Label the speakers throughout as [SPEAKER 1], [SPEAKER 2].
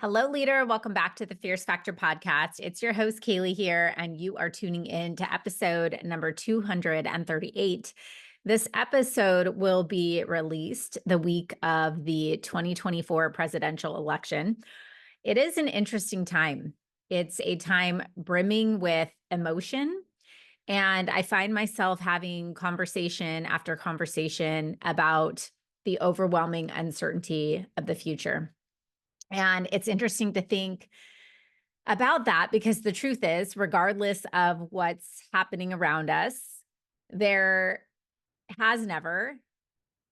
[SPEAKER 1] Hello, leader. Welcome back to the Fierce Factor podcast. It's your host, Kaylee, here, and you are tuning in to episode number 238. This episode will be released the week of the 2024 presidential election. It is an interesting time. It's a time brimming with emotion. And I find myself having conversation after conversation about the overwhelming uncertainty of the future. And it's interesting to think about that because the truth is, regardless of what's happening around us, there has never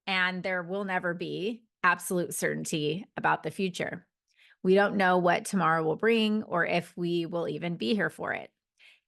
[SPEAKER 1] and there will never be absolute certainty about the future. We don't know what tomorrow will bring or if we will even be here for it.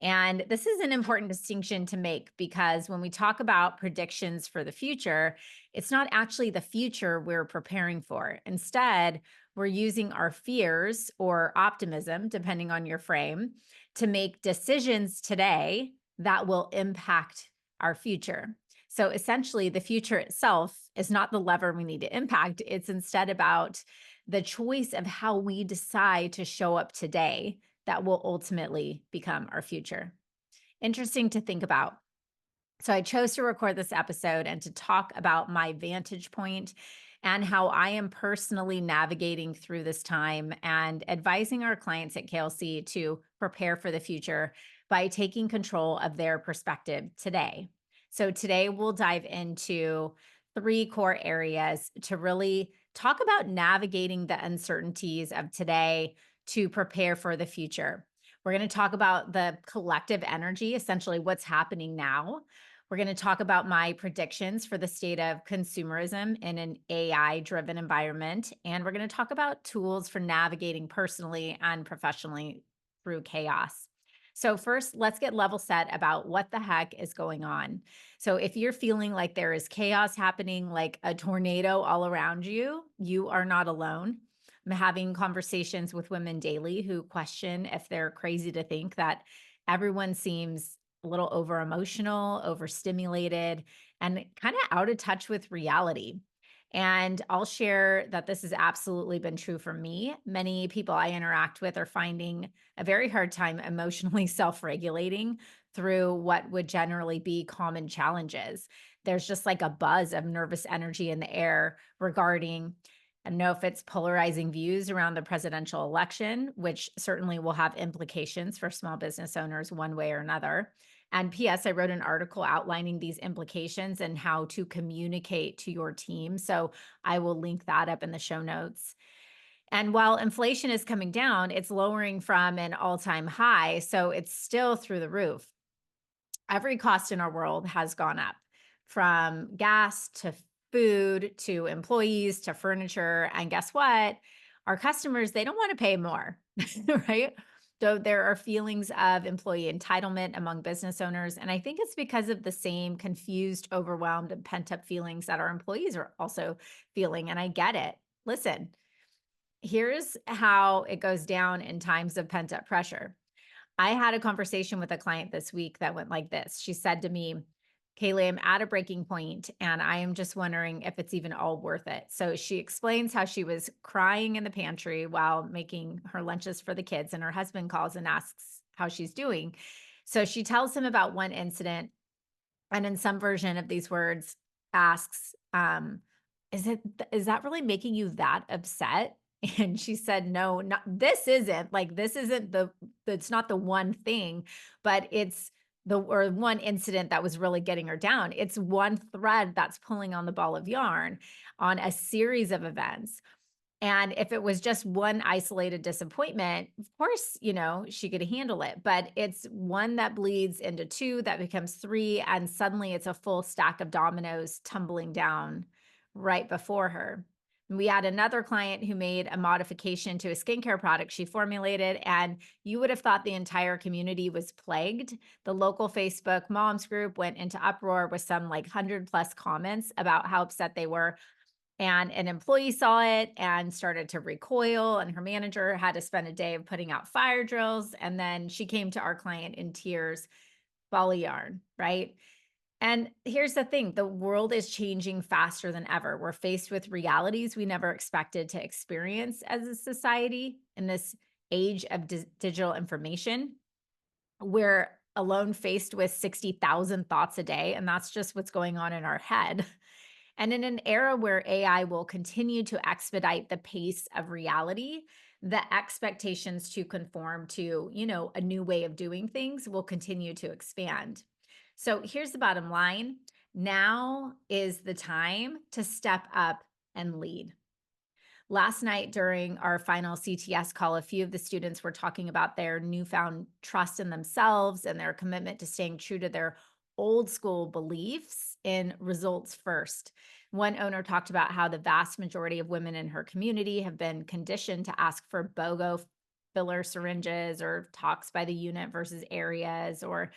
[SPEAKER 1] And this is an important distinction to make because when we talk about predictions for the future, it's not actually the future we're preparing for. Instead, we're using our fears or optimism, depending on your frame, to make decisions today that will impact our future. So essentially, the future itself is not the lever we need to impact. It's instead about the choice of how we decide to show up today that will ultimately become our future. Interesting to think about. So I chose to record this episode and to talk about my vantage point and how I am personally navigating through this time and advising our clients at KLC to prepare for the future by taking control of their perspective today. So today we'll dive into three core areas to really talk about navigating the uncertainties of today to prepare for the future. We're going to talk about the collective energy, essentially what's happening now. We're going to talk about my predictions for the state of consumerism in an AI driven environment. And we're going to talk about tools for navigating personally and professionally through chaos. So, first, let's get level set about what the heck is going on. So, if you're feeling like there is chaos happening, like a tornado all around you, you are not alone. I'm having conversations with women daily who question if they're crazy to think that everyone seems a little over emotional, overstimulated, and kind of out of touch with reality. And I'll share that this has absolutely been true for me. Many people I interact with are finding a very hard time emotionally self regulating through what would generally be common challenges. There's just like a buzz of nervous energy in the air regarding, I don't know if it's polarizing views around the presidential election, which certainly will have implications for small business owners one way or another. And P.S., I wrote an article outlining these implications and how to communicate to your team. So I will link that up in the show notes. And while inflation is coming down, it's lowering from an all time high. So it's still through the roof. Every cost in our world has gone up, from gas to food to employees to furniture. And guess what? Our customers, they don't want to pay more, right? So there are feelings of employee entitlement among business owners. And I think it's because of the same confused, overwhelmed, and pent up feelings that our employees are also feeling. And I get it. Listen, here's how it goes down in times of pent up pressure. I had a conversation with a client this week that went like this. She said to me, Kaylee, I'm at a breaking point and I am just wondering if it's even all worth it. So she explains how she was crying in the pantry while making her lunches for the kids, and her husband calls and asks how she's doing. So she tells him about one incident, and in some version of these words asks, is that really making you that upset? And she said, no, not this isn't like this isn't the it's not the one thing, but it's the or one incident that was really getting her down. It's one thread that's pulling on the ball of yarn on a series of events. And if it was just one isolated disappointment, of course, she could handle it. But it's one that bleeds into two, that becomes three, and suddenly it's a full stack of dominoes tumbling down right before her. We had another client who made a modification to a skincare product she formulated, and you would have thought the entire community was plagued. The local Facebook moms group went into uproar with some like 100+ comments about how upset they were. And an employee saw it and started to recoil, and her manager had to spend a day of putting out fire drills. And then she came to our client in tears, ball of yarn, right? And here's the thing, the world is changing faster than ever. We're faced with realities we never expected to experience as a society in this age of digital information. We're alone faced with 60,000 thoughts a day, and that's just what's going on in our head. And in an era where AI will continue to expedite the pace of reality, the expectations to conform to, a new way of doing things will continue to expand. So here's the bottom line. Now is the time to step up and lead. Last night during our final CTS call, a few of the students were talking about their newfound trust in themselves and their commitment to staying true to their old school beliefs in results first. One owner talked about how the vast majority of women in her community have been conditioned to ask for BOGO filler syringes or talks by the unit versus areas, or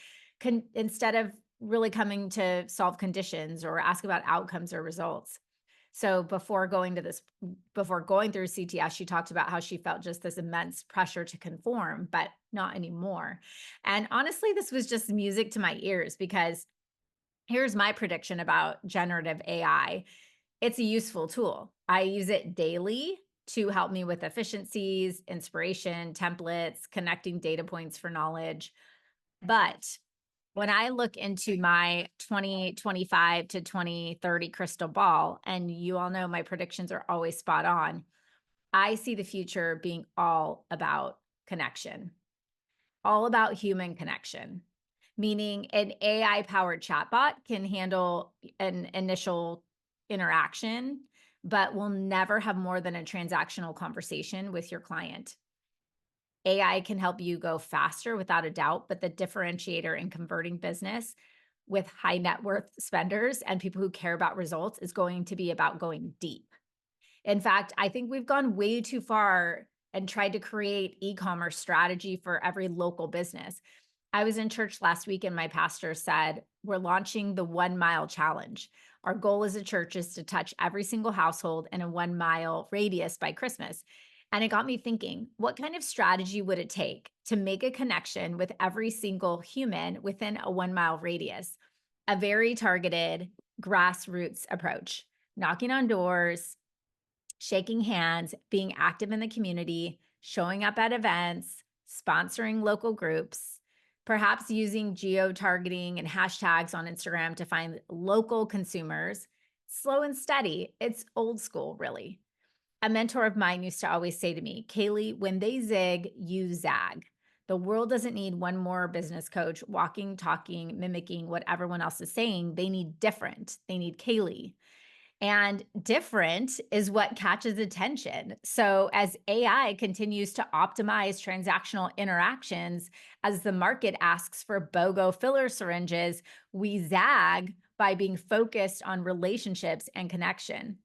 [SPEAKER 1] instead of really coming to solve conditions or ask about outcomes or results. So before going through CTS, she talked about how she felt just this immense pressure to conform, but not anymore. And honestly, this was just music to my ears because here's my prediction about generative AI. It's a useful tool. I use it daily to help me with efficiencies, inspiration, templates, connecting data points for knowledge. But when I look into my 2025 to 2030 crystal ball, and you all know my predictions are always spot on, I see the future being all about connection, all about human connection, meaning an AI powered chatbot can handle an initial interaction, but will never have more than a transactional conversation with your client. AI can help you go faster without a doubt, but the differentiator in converting business with high net worth spenders and people who care about results is going to be about going deep. In fact, I think we've gone way too far and tried to create e-commerce strategy for every local business. I was in church last week and my pastor said, "We're launching the 1 mile challenge. Our goal as a church is to touch every single household in a 1 mile radius by Christmas." And it got me thinking, what kind of strategy would it take to make a connection with every single human within a 1 mile radius? A very targeted grassroots approach, knocking on doors, shaking hands, being active in the community, showing up at events, sponsoring local groups, perhaps using geo targeting and hashtags on Instagram to find local consumers. Slow and steady. It's old school, really. A mentor of mine used to always say to me, "Kaylee, when they zig, you zag. The world doesn't need one more business coach walking, talking, mimicking what everyone else is saying. They need different. They need Kaylee." And different is what catches attention. So, as AI continues to optimize transactional interactions, as the market asks for BOGO filler syringes, we zag by being focused on relationships and connection.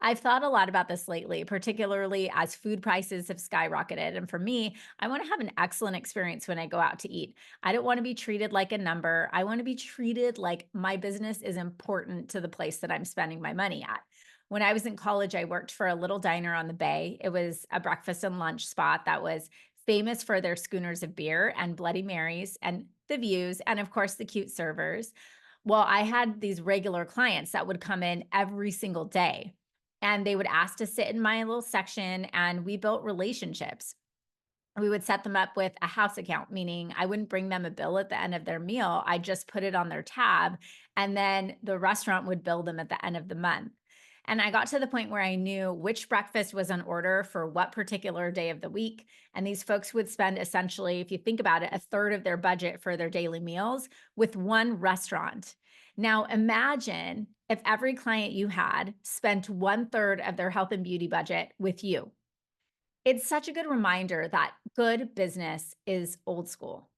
[SPEAKER 1] I've thought a lot about this lately, particularly as food prices have skyrocketed. And for me, I want to have an excellent experience when I go out to eat. I don't want to be treated like a number. I want to be treated like my business is important to the place that I'm spending my money at. When I was in college, I worked for a little diner on the bay. It was a breakfast and lunch spot that was famous for their schooners of beer and Bloody Marys and the views, and of course, the cute servers. Well, I had these regular clients that would come in every single day and they would ask to sit in my little section and we built relationships. We would set them up with a house account, meaning I wouldn't bring them a bill at the end of their meal. I just put it on their tab and then the restaurant would bill them at the end of the month. And I got to the point where I knew which breakfast was on order for what particular day of the week. And these folks would spend essentially, if you think about it, a third of their budget for their daily meals with one restaurant. Now, imagine if every client you had spent 1/3 of their health and beauty budget with you. It's such a good reminder that good business is old school.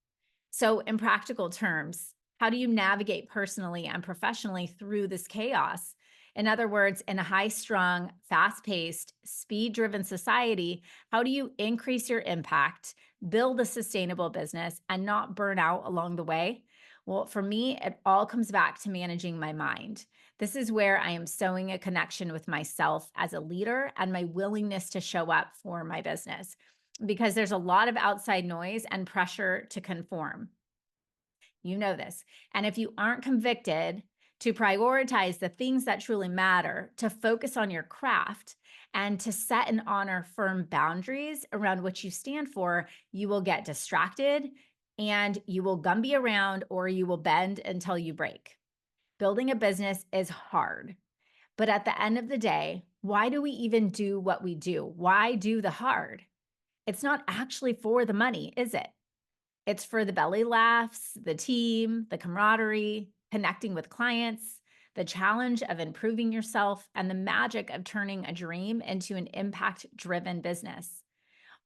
[SPEAKER 1] So, in practical terms, how do you navigate personally and professionally through this chaos? In other words, in a high strung, fast paced, speed driven society, how do you increase your impact, build a sustainable business, and not burn out along the way? Well, for me, it all comes back to managing my mind. This is where I am sewing a connection with myself as a leader and my willingness to show up for my business because there's a lot of outside noise and pressure to conform. You know this. And if you aren't convicted to prioritize the things that truly matter, to focus on your craft, and to set and honor firm boundaries around what you stand for, you will get distracted and you will gumby around or you will bend until you break. Building a business is hard. But at the end of the day, why do we even do what we do? Why do the hard? It's not actually for the money, is it? It's for the belly laughs, the team, the camaraderie, connecting with clients, the challenge of improving yourself, and the magic of turning a dream into an impact driven business.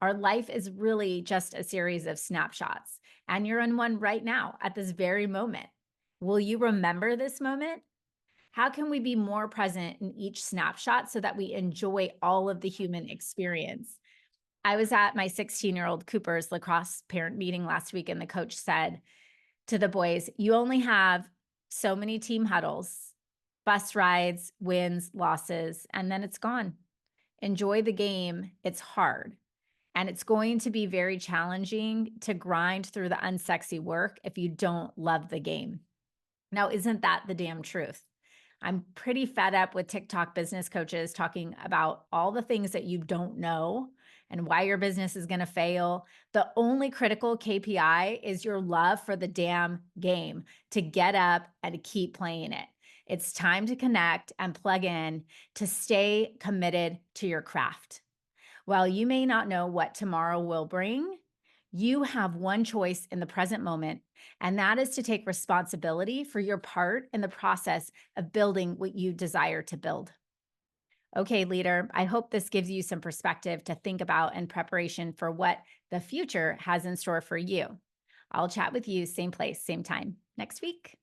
[SPEAKER 1] Our life is really just a series of snapshots, and you're in one right now at this very moment. Will you remember this moment? How can we be more present in each snapshot so that we enjoy all of the human experience? I was at my 16-year-old Cooper's lacrosse parent meeting last week, and the coach said to the boys, "You only have so many team huddles, bus rides, wins, losses, and then it's gone. Enjoy the game. It's hard. And it's going to be very challenging to grind through the unsexy work if you don't love the game." Now, isn't that the damn truth? I'm pretty fed up with TikTok business coaches talking about all the things that you don't know and why your business is going to fail. The only critical KPI is your love for the damn game, to get up and to keep playing it. It's time to connect and plug in, to stay committed to your craft. While you may not know what tomorrow will bring, you have one choice in the present moment, and that is to take responsibility for your part in the process of building what you desire to build. Okay, leader, I hope this gives you some perspective to think about in preparation for what the future has in store for you. I'll chat with you same place, same time next week.